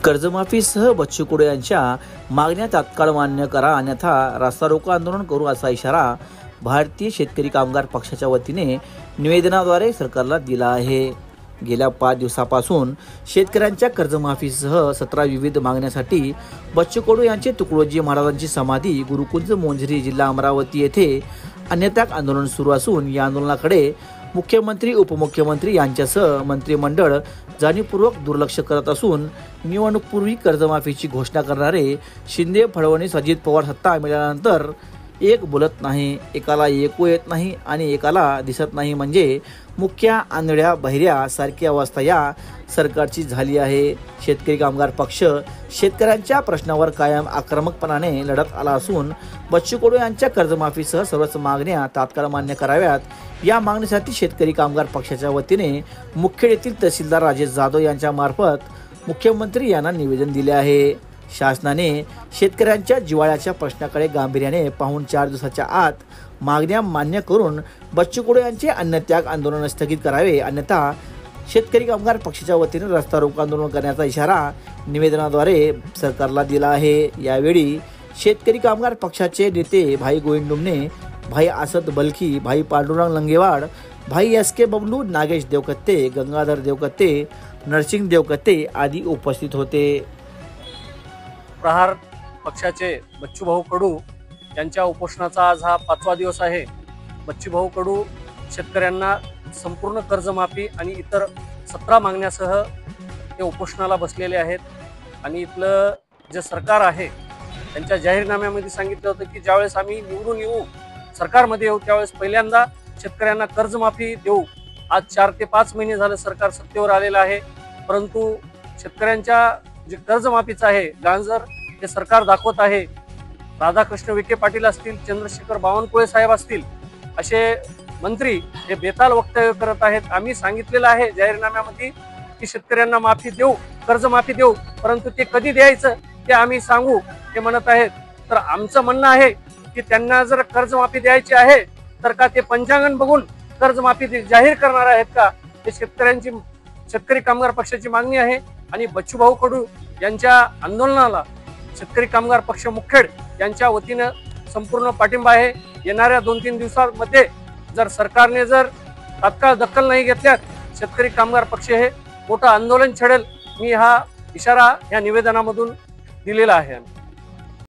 कर्जमाफीसह बच्चू कडू यांच्या मागण्या तात्काळ मान्य करा, अन्यथा रास्ता रोको आंदोलन करू असा इशारा भारतीय शेतकरी कामगार पक्षाच्या वतीने निवेदनाद्वारे सरकारला दिला आहे। गेल्या 5 दिवसापासून शेतकऱ्यांच्या कर्जमाफीसह 17 विविध मागण्यासाठी बच्चू कडू यांचे तुकडोजी महाराजांची समाधी गुरुकुंज मोंझरी जिल्हा अमरावती येथे अन्नत्याग आंदोलन सुरू असून या आंदोलनाकडे मुख्यमंत्री उपमुख्यमंत्री यांच्यासह मंत्रिमंडळ जाणीवपूर्वक दुर्लक्ष करत असून निवडणूकपूर्वी कर्जमाफीची घोषणा करणारे शिंदे फडणवीस अजित पवार सत्ता मिळाल्यानंतर एक बोलत नाही, एकाला ऐकू येत नाही आणि एकाला दिसत नाही, म्हणजे मुख्या आंधळ्या बहिऱ्या सारखी अवस्था या सरकारची झाली आहे। शेतकरी कामगार पक्ष शेतकऱ्यांच्या प्रश्नावर कायम आक्रमकपणाने लढत आला असून बच्चू कडू यांच्या कर्जमाफीसह सर्वच मागण्या तात्काळ मान्य कराव्यात या मागणीसाठी शेतकरी कामगार पक्षाच्या वतीने मुखेड येथील तहसीलदार राजेश जाधव यांच्या मार्फत मुख्यमंत्री यांना निवेदन दिले आहे। शासनाने शेतकऱ्यांच्या जिव्हाळ्याच्या प्रश्नाकडे गांभीर्याने पाहून 4 दिवसाच्या आत मागण्या मान्य करून बच्चू कडू यांचे अन्नत्याग आंदोलन स्थगित करावे, अन्यथा शेतकरी कामगार पक्षाच्या वतीने रस्ता रोको आंदोलन करण्याचा इशारा निवेदनाद्वारे सरकारला दिला आहे। यावेळी शेतकरी कामगार पक्षाचे नेते भाई गोविंद डुमने, भाई असद बलखी, भाई पांडुरंग लंगेवाड, भाई एस.के. बबलू, नागेश देवकत्ते, गंगाधर देवकत्ते, नरसिंग देवकत्ते आदी उपस्थित होते। प्रहार पक्षाचे बच्चूभाऊ कडू यांच्या उपोषणाचा आज हा 5वा दिवस आहे। बच्चूभाऊ कडू शेतकऱ्यांना संपूर्ण कर्जमाफी आणि इतर 17 मागण्यासह ते उपोषणाला बसलेले आहेत आणि इथलं जे सरकार आहे त्यांच्या जाहीरनाम्यामध्ये सांगितलं होतं की ज्यावेळेस आम्ही निवडून येऊ, सरकारमध्ये येऊ, त्यावेळेस पहिल्यांदा शेतकऱ्यांना कर्जमाफी देऊ। आज 4 ते 5 महिने झालं सरकार सत्तेवर आलेलं आहे, परंतु शेतकऱ्यांच्या जे कर्जमाफीचं आहे गांजर हे सरकार दाखवत आहे। राधाकृष्ण विखे पाटील असतील, चंद्रशेखर बावनकुळे साहेब असतील, असे मंत्री हे बेताल वक्तव्य करत आहेत। आम्ही सांगितलेलं आहे जाहीरनाम्यामध्ये की शेतकऱ्यांना माफी देऊ, कर्जमाफी देऊ, परंतु ते कधी द्यायचं ते आम्ही सांगू ते म्हणत आहेत। तर आमचं म्हणणं आहे की त्यांना जर कर्जमाफी द्यायची आहे तर का ते पंचांगण बघून कर्जमाफी जाहीर करणार आहेत का? हे शेतकरी कामगार पक्षाची मागणी आहे आणि बच्चूभाऊ कडू यांच्या आंदोलनाला शेतकरी कामगार पक्ष मुखेड यांच्या वतीनं संपूर्ण पाठिंबा आहे। येणाऱ्या 2-3 दिवसांमध्ये जर सरकारने तात्काळ दखल नाही घेतल्यास शेतकरी कामगार पक्ष हे मोठं आंदोलन छेडेल। मी हा इशारा या निवेदनामधून दिलेला आहे।